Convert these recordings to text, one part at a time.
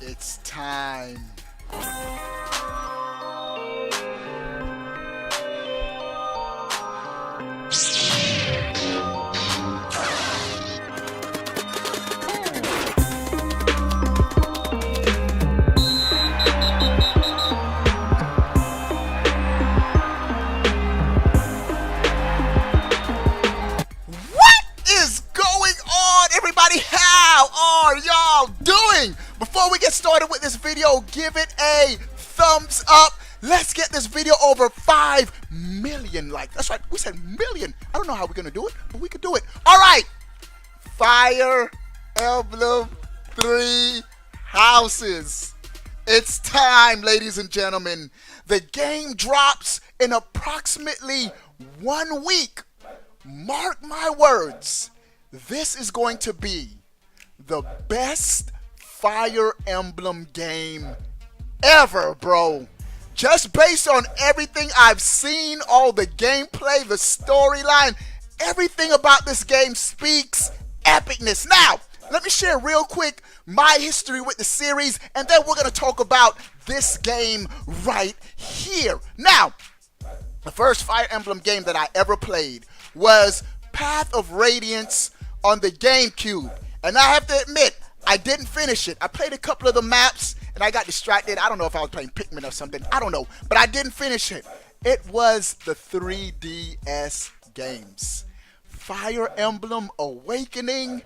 It's time. Is going on, everybody? How are y'all doing? Before we get started with this video, give it a thumbs up. Let's get this video over 5 million likes. That's right, we said million. I don't know how we're gonna do it, but we could do it. All right, Fire Emblem 3 Houses. It's time, ladies and gentlemen. The game drops in approximately 1 week. Mark my words, this is going to be the best Fire Emblem game ever, bro. Just based on everything I've seen, all the gameplay, the storyline, everything about this game speaks epicness. Now, let me share real quick my history with the series, and then we're going to talk about this game right here. Now, the first Fire Emblem game that I ever played was Path of Radiance on the GameCube. And I have to admit, I didn't finish it. I played a couple of the maps and I got distracted. I don't know if I was playing Pikmin or something. I don't know. But I didn't finish it. It was the 3DS games. Fire Emblem Awakening,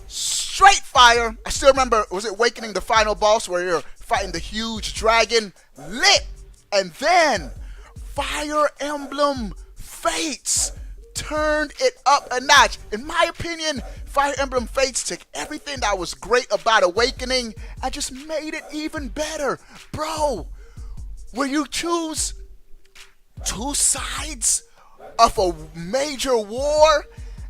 straight fire. I still remember, was it Awakening, the final boss where you're fighting the huge dragon? Lit. And then Fire Emblem Fates turned it up a notch. In my opinion, Fire Emblem Fates took everything that was great about Awakening and just made it even better. Bro, where you choose two sides of a major war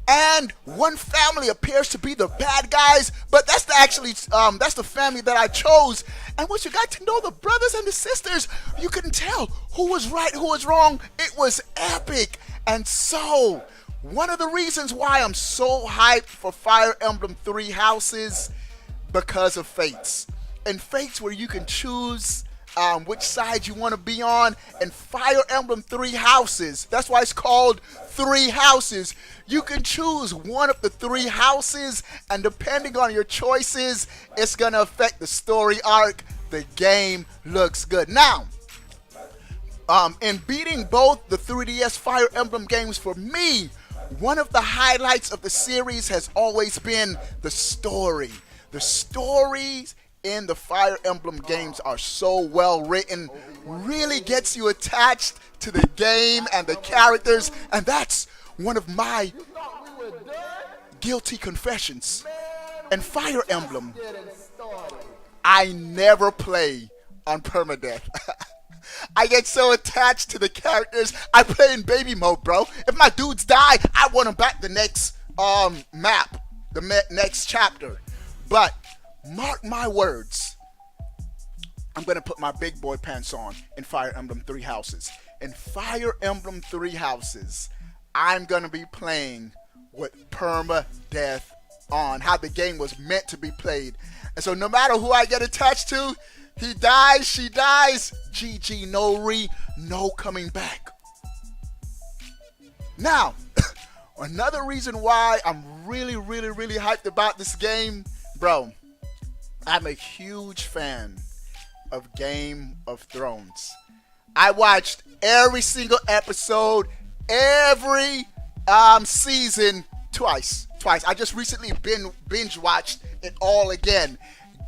and one family appears to be the bad guys, but that's the family that I chose. And once you got to know the brothers and the sisters, you couldn't tell who was right, who was wrong. It was epic. And so, one of the reasons why I'm so hyped for Fire Emblem 3 Houses, because of Fates. And Fates where you can choose which side you want to be on. And Fire Emblem 3 Houses, that's why it's called 3 Houses. You can choose one of the 3 houses, and depending on your choices, it's going to affect the story arc. The game looks good. Now, in beating both the 3DS Fire Emblem games, for me, one of the highlights of the series has always been the story. The stories in the Fire Emblem games are so well written, really gets you attached to the game and the characters, and that's one of my guilty confessions. In Fire Emblem, I never play on permadeath. I get so attached to the characters. I play in baby mode, bro. If my dudes die, I want them back the next map, the next chapter. But mark my words, I'm going to put my big boy pants on in Fire Emblem 3 Houses. In Fire Emblem 3 Houses, I'm going to be playing with permadeath on, how the game was meant to be played. And so no matter who I get attached to, he dies, she dies, GG, no coming back. Now, another reason why I'm really hyped about this game, bro, I'm a huge fan of Game of Thrones. I watched every single episode, every season twice. I just recently binge watched it all again.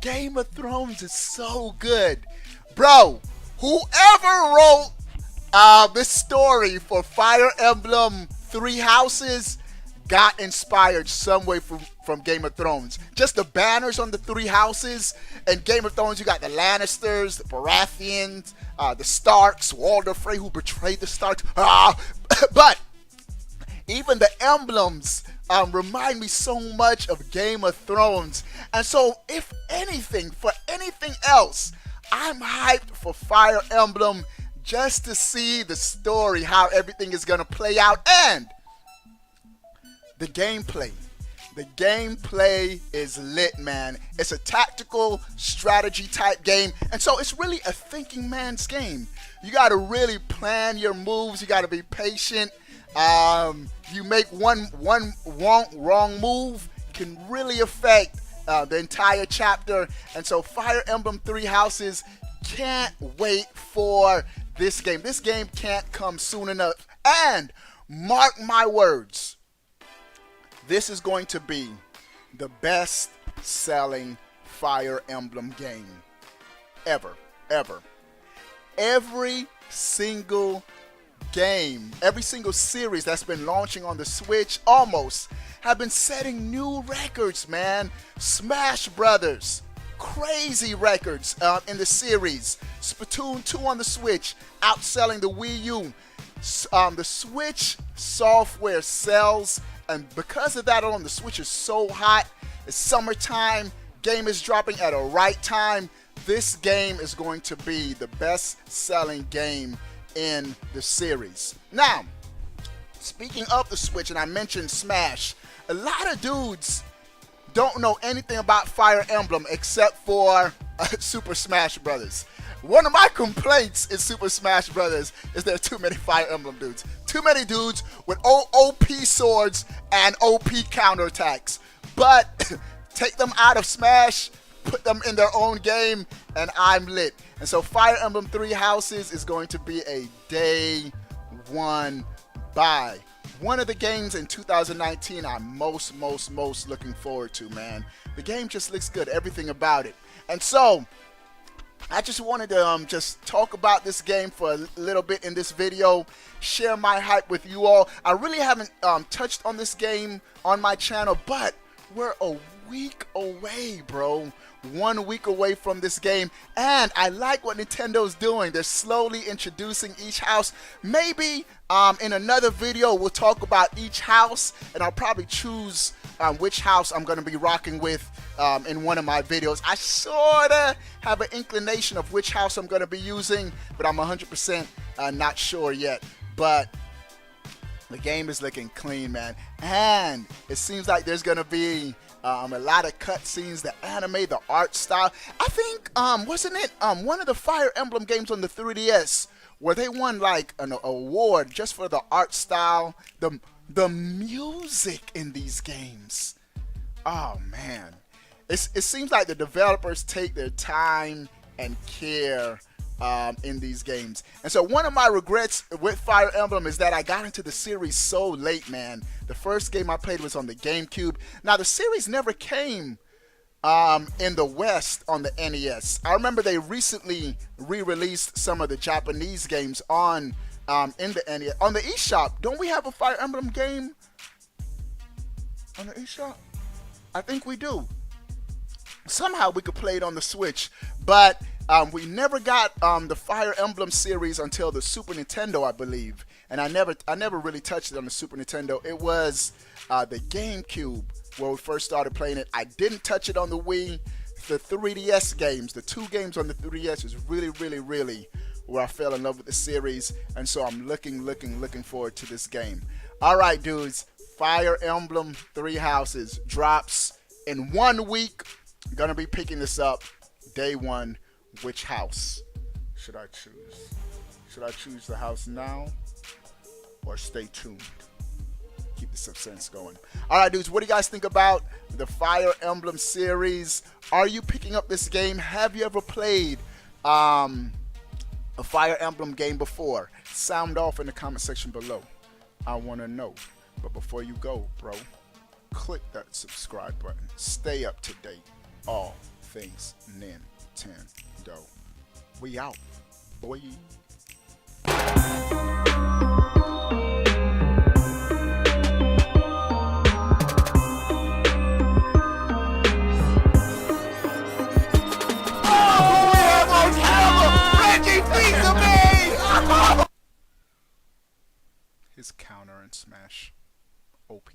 Game of Thrones is so good. Bro, whoever wrote this story for Fire Emblem 3 Houses got inspired some way from Game of Thrones. Just the banners on the 3 houses. In Game of Thrones, you got the Lannisters, the Baratheons, the Starks, Walder Frey, who betrayed the Starks. But even the emblems remind me so much of Game of Thrones. And so, if anything, for anything else, I'm hyped for Fire Emblem just to see the story, how everything is going to play out, and the gameplay. The gameplay is lit, man. It's a tactical strategy type game, and so it's really a thinking man's game. You got to really plan your moves. You got to be patient. You make one wrong move can really affect the entire chapter. And so Fire Emblem Three Houses, can't wait for this game. This game can't come soon enough. And mark my words, this is going to be the best selling Fire Emblem game ever. Every single game, every single series that's been launching on the Switch almost have been setting new records, man. Smash Brothers, crazy records in the series. Splatoon 2 on the Switch, outselling the Wii U. The Switch software sells, and because of that alone, the Switch is so hot. It's summertime, game is dropping at a right time. This game is going to be the best selling game in the series. Now, speaking of the Switch, and I mentioned Smash, a lot of dudes don't know anything about Fire Emblem except for Super Smash Brothers. One of my complaints in Super Smash Brothers is there are too many Fire Emblem dudes. Too many dudes with OP swords and OP counterattacks. But take them out of Smash, put them in their own game, and I'm lit. And so Fire Emblem Three Houses is going to be a day one buy. One of the games in 2019 I'm most looking forward to, man. The game just looks good, everything about it. And so I just wanted to just talk about this game for a little bit in this video, share my hype with you all. I really haven't touched on this game on my channel, but we're a week away, bro. 1 week away from this game, and I like what Nintendo's doing. They're slowly introducing each house. Maybe in another video we'll talk about each house, and I'll probably choose which house I'm going to be rocking with in one of my videos. I sorta have an inclination of which house I'm going to be using, but I'm 100% not sure yet. But the game is looking clean, man, and it seems like there's going to be a lot of cutscenes, the anime, the art style. I think, wasn't it one of the Fire Emblem games on the 3DS where they won like an award just for the art style, the music in these games. Oh man, it seems like the developers take their time and care in these games. And so one of my regrets with Fire Emblem is that I got into the series so late, man. The first game I played was on the GameCube. Now the series never came in the West on the NES. I remember they recently re-released some of the Japanese games on in the NES. On the eShop, don't we have a Fire Emblem game on the eShop? I think we do. Somehow we could play it on the Switch, but we never got the Fire Emblem series until the Super Nintendo, I believe, and I never really touched it on the Super Nintendo. It was the GameCube where we first started playing it. I didn't touch it on the Wii. The 3DS games, the 2 games on the 3DS, is really where I fell in love with the series, and so I'm looking forward to this game. All right, dudes, Fire Emblem Three Houses drops in 1 week. I'm gonna be picking this up day one. Which house should I choose? Should I choose the house now or stay tuned? Keep the suspense going. All right, dudes, what do you guys think about the Fire Emblem series? Are you picking up this game? Have you ever played a Fire Emblem game before? Sound off in the comment section below. I want to know. But before you go, bro, click that subscribe button. Stay up to date. All things Nintendo. We out, boy. His counter and smash. OP.